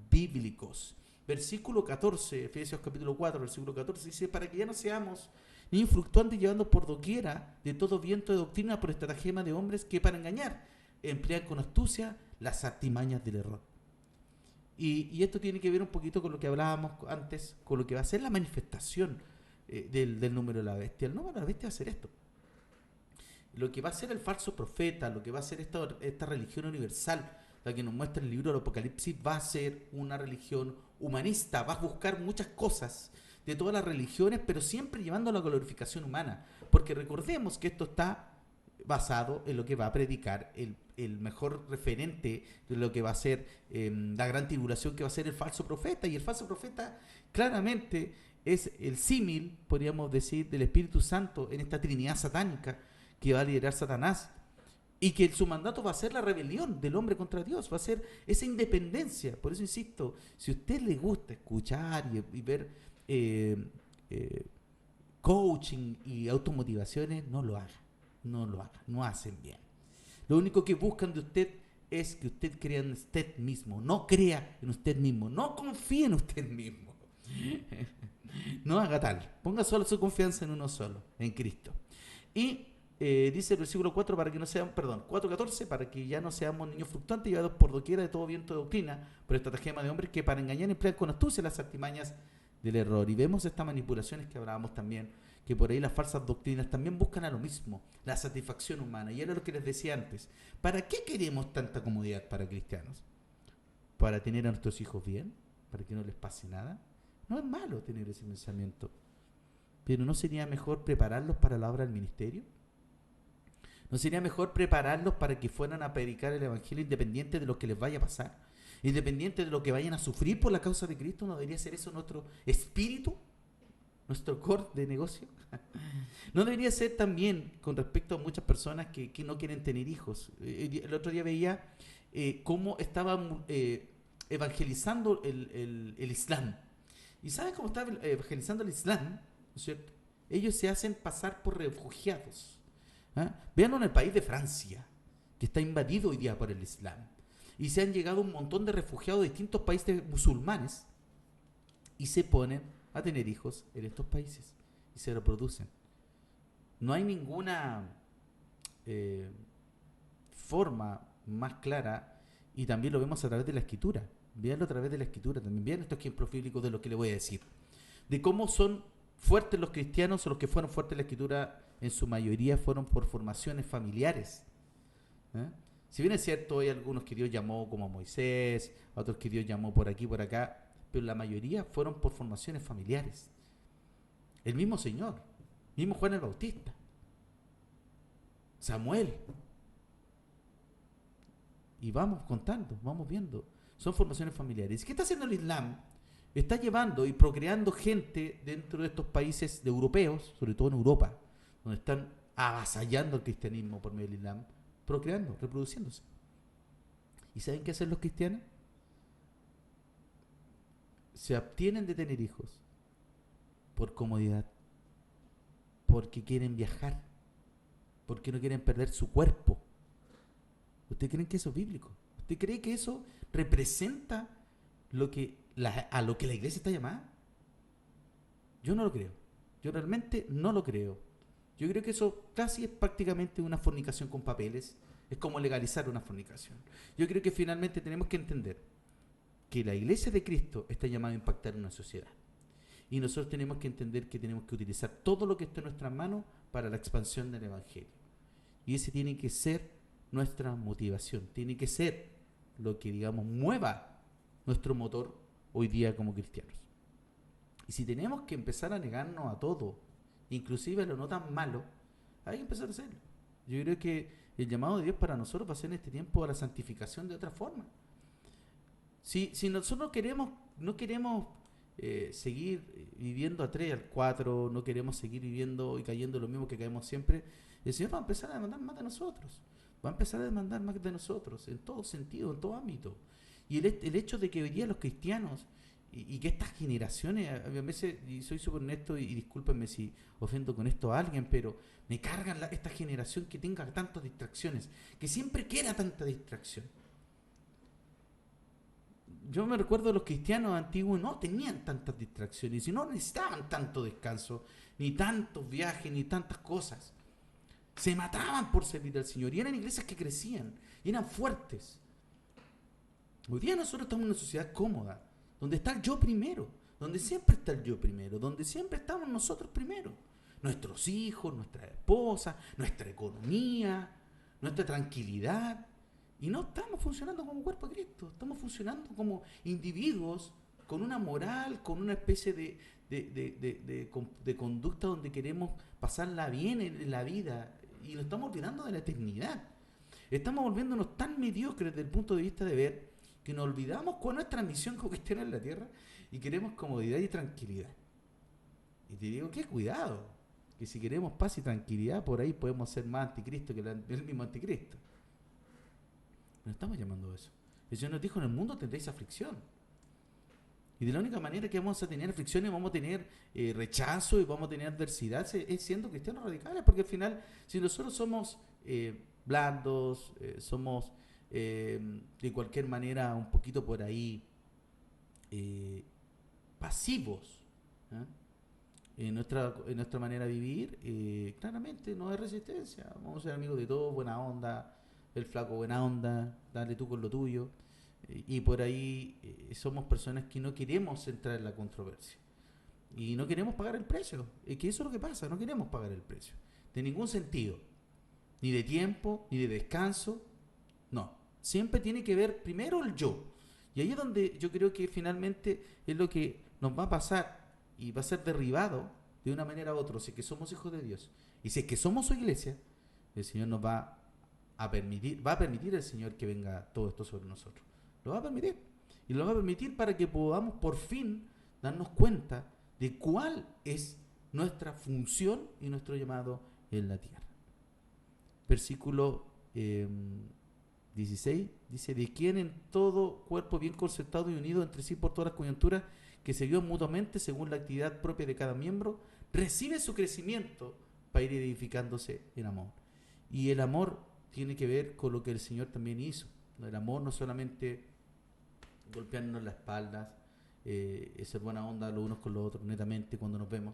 bíblicos. Versículo 14, Efesios capítulo 4, versículo 14, dice, para que ya no seamos niños fluctuantes llevando por doquiera de todo viento de doctrina por estratagema de hombres que para engañar emplean con astucia las artimañas del error. Y esto tiene que ver un poquito con lo que hablábamos antes, con lo que va a ser la manifestación del número de la bestia. El número de la bestia va a ser esto. Lo que va a ser el falso profeta, lo que va a ser esta religión universal, la que nos muestra el libro del Apocalipsis, va a ser una religión humanista, va a buscar muchas cosas de todas las religiones, pero siempre llevando a la glorificación humana, porque recordemos que esto está basado en lo que va a predicar el mejor referente de lo que va a ser la gran tribulación, que va a ser el falso profeta, y el falso profeta claramente es el símil, podríamos decir, del Espíritu Santo en esta Trinidad satánica que va a liderar Satanás, y que su mandato va a ser la rebelión del hombre contra Dios, va a ser esa independencia. Por eso insisto, si a usted le gusta escuchar y ver coaching y automotivaciones, no lo haga, no hacen bien. Lo único que buscan de usted es que usted crea en usted mismo, no crea en usted mismo, no confíe en usted mismo. No haga tal, ponga solo su confianza en uno solo, en Cristo. Y dice el versículo 4, 4:14, para que ya no seamos niños fluctuantes llevados por doquiera de todo viento de doctrina, por estratagema de hombres que para engañar emplean con astucia las artimañas del error. Y vemos estas manipulaciones que hablábamos también, que por ahí las falsas doctrinas también buscan a lo mismo, la satisfacción humana. Y era lo que les decía antes, ¿para qué queremos tanta comodidad para cristianos? ¿Para tener a nuestros hijos bien? ¿Para que no les pase nada? No es malo tener ese pensamiento, pero ¿no sería mejor prepararlos para la obra del ministerio? ¿No sería mejor prepararlos para que fueran a predicar el evangelio independiente de lo que les vaya a pasar? Independiente de lo que vayan a sufrir por la causa de Cristo. ¿No debería ser eso nuestro espíritu? ¿Nuestro core de negocio? ¿No debería ser también con respecto a muchas personas que no quieren tener hijos? El otro día veía cómo estaban evangelizando el Islam. ¿Y sabes cómo está evangelizando el Islam? ¿No es cierto? Ellos se hacen pasar por refugiados. Veanlo en el país de Francia, que está invadido hoy día por el Islam. Y se han llegado un montón de refugiados de distintos países musulmanes y se ponen a tener hijos en estos países y se reproducen. No hay ninguna forma más clara, y también lo vemos a través de la Escritura. Veanlo a través de la Escritura también. Vean estos ejemplos bíblicos de lo que le voy a decir. De cómo son fuertes los cristianos, o los que fueron fuertes en la Escritura, en su mayoría fueron por formaciones familiares. Si bien es cierto, hay algunos que Dios llamó como a Moisés, otros que Dios llamó por aquí, por acá, pero la mayoría fueron por formaciones familiares. El mismo Señor, mismo Juan el Bautista, Samuel. Y vamos contando, vamos viendo. Son formaciones familiares. ¿Qué está haciendo el Islam? Está llevando y procreando gente dentro de estos países de europeos, sobre todo en Europa, donde están avasallando el cristianismo por medio del Islam, procreando, reproduciéndose. ¿Y saben qué hacen los cristianos? Se abstienen de tener hijos por comodidad, porque quieren viajar, porque no quieren perder su cuerpo. ¿Usted cree que eso es bíblico? ¿Usted cree que eso representa a lo que la iglesia está llamada? Yo no lo creo. Yo realmente no lo creo. Yo creo que eso casi es prácticamente una fornicación con papeles. Es como legalizar una fornicación. Yo creo que finalmente tenemos que entender que la iglesia de Cristo está llamada a impactar en una sociedad. Y nosotros tenemos que entender que tenemos que utilizar todo lo que está en nuestras manos para la expansión del Evangelio. Y ese tiene que ser nuestra motivación, tiene que ser lo que, digamos, mueva nuestro motor hoy día como cristianos. Y si tenemos que empezar a negarnos a todo, inclusive a lo no tan malo, hay que empezar a hacerlo. Yo creo que el llamado de Dios para nosotros va a ser en este tiempo a la santificación de otra forma. Si nosotros no queremos seguir viviendo a 3, al 4, no queremos seguir viviendo y cayendo lo mismo que caemos siempre, el Señor va a empezar a demandar más de nosotros. Va a empezar a demandar más de nosotros, en todo sentido, en todo ámbito. Y el hecho de que hoy día los cristianos y que estas generaciones, a veces, y soy súper honesto y discúlpenme si ofendo con esto a alguien, pero me cargan esta generación que tenga tantas distracciones, que siempre quiera tanta distracción. Yo me recuerdo los cristianos antiguos no tenían tantas distracciones y no necesitaban tanto descanso, ni tantos viajes, ni tantas cosas. Se mataban por servir al Señor y eran iglesias que crecían y eran fuertes. Hoy día nosotros estamos en una sociedad cómoda, donde está el yo primero, donde siempre está el yo primero, donde siempre estamos nosotros primero. Nuestros hijos, nuestra esposa, nuestra economía, nuestra tranquilidad. Y no estamos funcionando como cuerpo de Cristo, estamos funcionando como individuos con una moral, con una especie de conducta donde queremos pasarla bien en la vida y nos estamos olvidando de la eternidad. Estamos volviéndonos tan mediocres desde el punto de vista de ver que nos olvidamos con nuestra misión como cristianos en la tierra y queremos comodidad y tranquilidad. Y te digo que cuidado, que si queremos paz y tranquilidad por ahí podemos ser más anticristo que el mismo anticristo. No estamos llamando a eso. El Señor nos dijo: en el mundo tendréis aflicción. Y de la única manera que vamos a tener aflicciones, vamos a tener rechazo y vamos a tener adversidad es siendo cristianos radicales, porque al final, si nosotros somos blandos, somos de cualquier manera un poquito por ahí pasivos, ¿eh? en nuestra manera de vivir, claramente no hay resistencia. Vamos a ser amigos de todos, buena onda, el flaco buena onda, dale tú con lo tuyo. Y por ahí somos personas que no queremos entrar en la controversia y no queremos pagar el precio. Es que eso es lo que pasa, no queremos pagar el precio de ningún sentido, ni de tiempo, ni de descanso. No, siempre tiene que ver primero el yo, y ahí es donde yo creo que finalmente es lo que nos va a pasar y va a ser derribado de una manera u otra. Si es que somos hijos de Dios y si es que somos su iglesia, el Señor nos va a permitir el Señor que venga todo esto sobre nosotros. Lo va a permitir. Y lo va a permitir para que podamos por fin darnos cuenta de cuál es nuestra función y nuestro llamado en la tierra. Versículo 16 dice: de quien en todo cuerpo bien concertado y unido entre sí por todas las coyunturas, que se ayudan mutuamente según la actividad propia de cada miembro, recibe su crecimiento para ir edificándose en amor. Y el amor tiene que ver con lo que el Señor también hizo. El amor no solamente golpearnos la espalda, ser buena onda los unos con los otros netamente cuando nos vemos,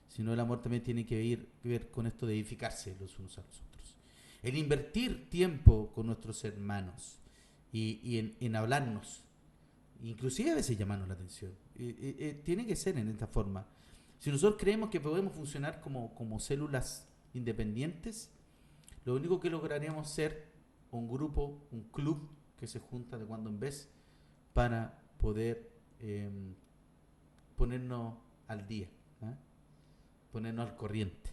sino el amor también tiene que ver con esto de edificarse los unos a los otros. El invertir tiempo con nuestros hermanos y en hablarnos, inclusive a veces llamarnos la atención, tiene que ser en esta forma. Si nosotros creemos que podemos funcionar como células independientes, lo único que lograremos ser un grupo, un club que se junta de cuando en vez para poder ponernos al día, ¿eh? Ponernos al corriente.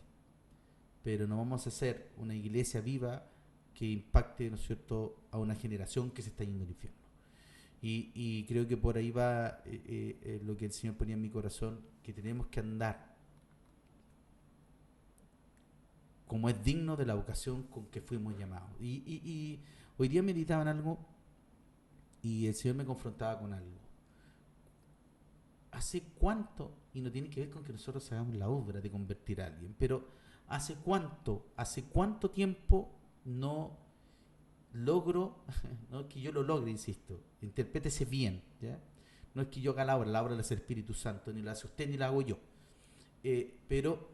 Pero no vamos a hacer una iglesia viva que impacte, ¿no es cierto?, a una generación que se está yendo al infierno. Y creo que por ahí va lo que el Señor ponía en mi corazón, que tenemos que andar como es digno de la vocación con que fuimos llamados. Y hoy día meditaba en algo y el Señor me confrontaba con algo. ¿Hace cuánto? Y no tiene que ver con que nosotros hagamos la obra de convertir a alguien, pero hace cuánto tiempo no logro, no es que yo lo logre, insisto, interprétese bien, ¿ya? No es que yo haga la obra del Espíritu Santo, ni la hace usted ni la hago yo, pero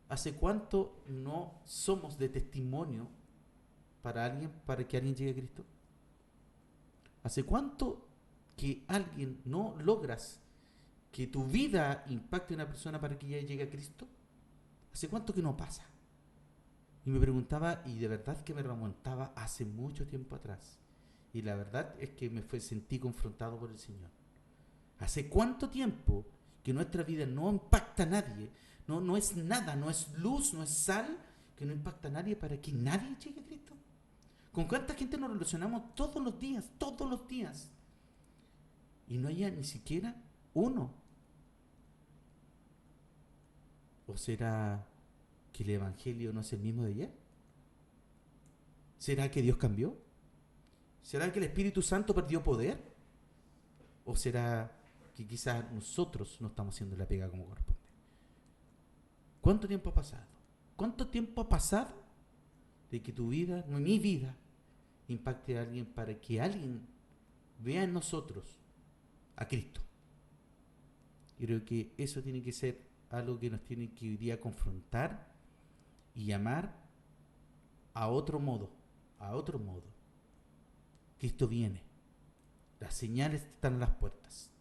¿hace cuánto no somos de testimonio para alguien, para que alguien llegue a Cristo? ¿Hace cuánto que alguien no logras que tu vida impacte a una persona para que ella llegue a Cristo? ¿Hace cuánto que no pasa? Y me preguntaba, y de verdad que me remontaba hace mucho tiempo atrás. Y la verdad es que sentí confrontado por el Señor. ¿Hace cuánto tiempo que nuestra vida no impacta a nadie? No es nada, no es luz, no es sal, que no impacta a nadie para que nadie llegue a Cristo. ¿Con cuánta gente nos relacionamos todos los días? Todos los días. Y no haya ni siquiera uno. ¿O será que el Evangelio no es el mismo de ayer? ¿Será que Dios cambió? ¿Será que el Espíritu Santo perdió poder? ¿O será que quizás nosotros no estamos haciendo la pega como corresponde? ¿Cuánto tiempo ha pasado? ¿Cuánto tiempo ha pasado de que tu vida, no mi vida, impacte a alguien para que alguien vea en nosotros a Cristo? Y creo que eso tiene que ser algo que nos tiene que hoy día confrontar y llamar a otro modo, a otro modo. Cristo viene. Las señales están en las puertas.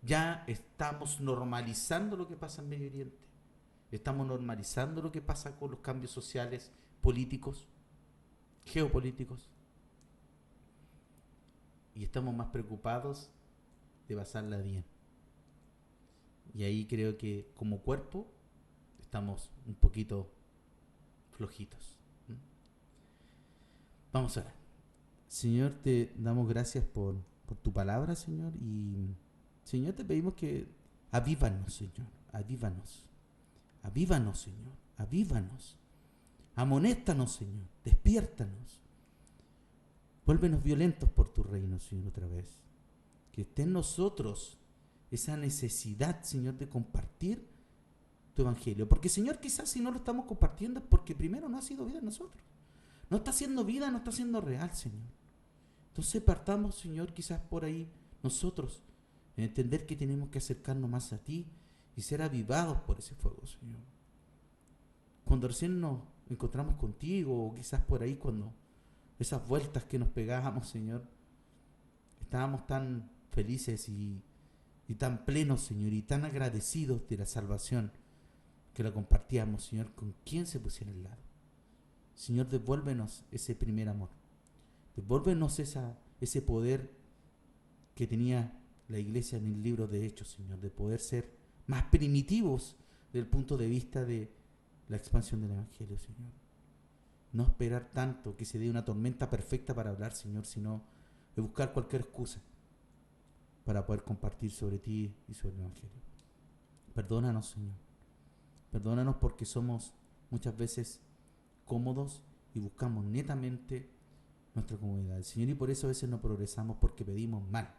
Ya estamos normalizando lo que pasa en Medio Oriente. Estamos normalizando lo que pasa con los cambios sociales, políticos, geopolíticos. Y estamos más preocupados de pasarla bien. Y ahí creo que como cuerpo estamos un poquito flojitos. Vamos a ver. Señor, te damos gracias por tu palabra, Señor. Y Señor, te pedimos que avívanos, Señor. Avívanos. Avívanos, Señor. Avívanos. Amonéstanos, Señor. Despiértanos. Vuélvenos violentos por tu reino, Señor, otra vez. Que esté en nosotros esa necesidad, Señor, de compartir tu evangelio. Porque, Señor, quizás si no lo estamos compartiendo es porque primero no ha sido vida en nosotros. No está siendo vida, no está siendo real, Señor. Entonces partamos, Señor, quizás por ahí nosotros, en entender que tenemos que acercarnos más a ti y ser avivados por ese fuego, Señor. Cuando recién nos encontramos contigo, o quizás por ahí cuando esas vueltas que nos pegábamos, Señor, estábamos tan felices y tan plenos, Señor, y tan agradecidos de la salvación que la compartíamos, Señor, con quien se pusiera al lado. Señor, devuélvenos ese primer amor. Devuélvenos ese poder que tenía la iglesia en el libro de Hechos, Señor, de poder ser más primitivos desde el punto de vista de la expansión del Evangelio, Señor. No esperar tanto que se dé una tormenta perfecta para hablar, Señor, sino de buscar cualquier excusa para poder compartir sobre ti y sobre el Evangelio. Perdónanos, Señor. Perdónanos porque somos muchas veces cómodos y buscamos netamente nuestra comodidad, Señor, y por eso a veces no progresamos porque pedimos mal.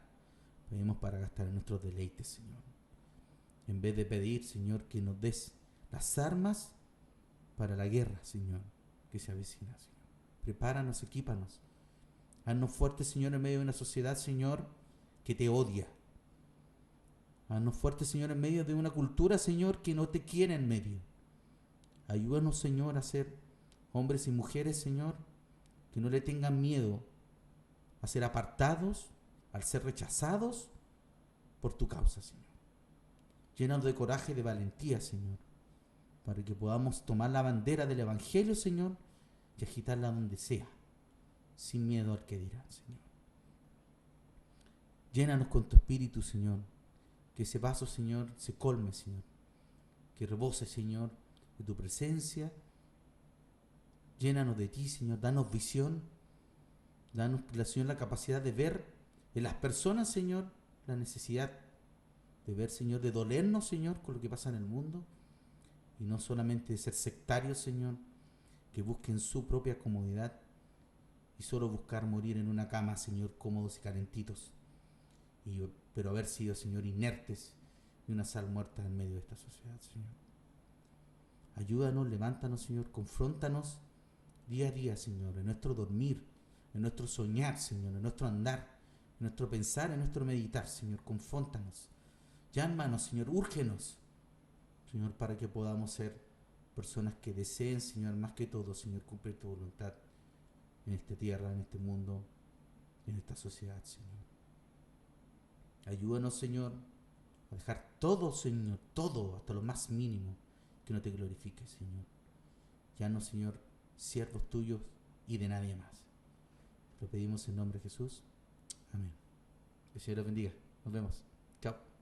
Pedimos para gastar en nuestros deleites, Señor. En vez de pedir, Señor, que nos des las armas para la guerra, Señor, que se avecina, Señor. Prepáranos, equípanos. Haznos fuertes, Señor, en medio de una sociedad, Señor, que te odia. Haznos fuertes, Señor, en medio de una cultura, Señor, que no te quiere en medio. Ayúdanos, Señor, a ser hombres y mujeres, Señor, que no le tengan miedo a ser apartados, al ser rechazados por tu causa, Señor. Llénanos de coraje y de valentía, Señor, para que podamos tomar la bandera del Evangelio, Señor, y agitarla donde sea, sin miedo al que dirán, Señor. Llénanos con tu espíritu, Señor. Que ese vaso, Señor, se colme, Señor. Que rebose, Señor, de tu presencia. Llénanos de ti, Señor. Danos visión. Danos, Señor, la capacidad de ver en las personas, Señor, la necesidad de ver, Señor, de dolernos, Señor, con lo que pasa en el mundo. Y no solamente de ser sectarios, Señor, que busquen su propia comodidad y solo buscar morir en una cama, Señor, cómodos y calentitos. Pero haber sido, Señor, inertes y una sal muerta en medio de esta sociedad, Señor. Ayúdanos, levántanos, Señor, confróntanos día a día, Señor, en nuestro dormir, en nuestro soñar, Señor, en nuestro andar, en nuestro pensar, en nuestro meditar, Señor, confróntanos. Llámanos, Señor, úrgenos, Señor, para que podamos ser personas que deseen, Señor, más que todo, Señor, cumplir tu voluntad en esta tierra, en este mundo, en esta sociedad, Señor. Ayúdanos, Señor, a dejar todo, Señor, todo, hasta lo más mínimo, que no te glorifique, Señor. Ya no, Señor, siervos tuyos y de nadie más. Lo pedimos en nombre de Jesús. Amén. Que el Señor los bendiga. Nos vemos. Chao.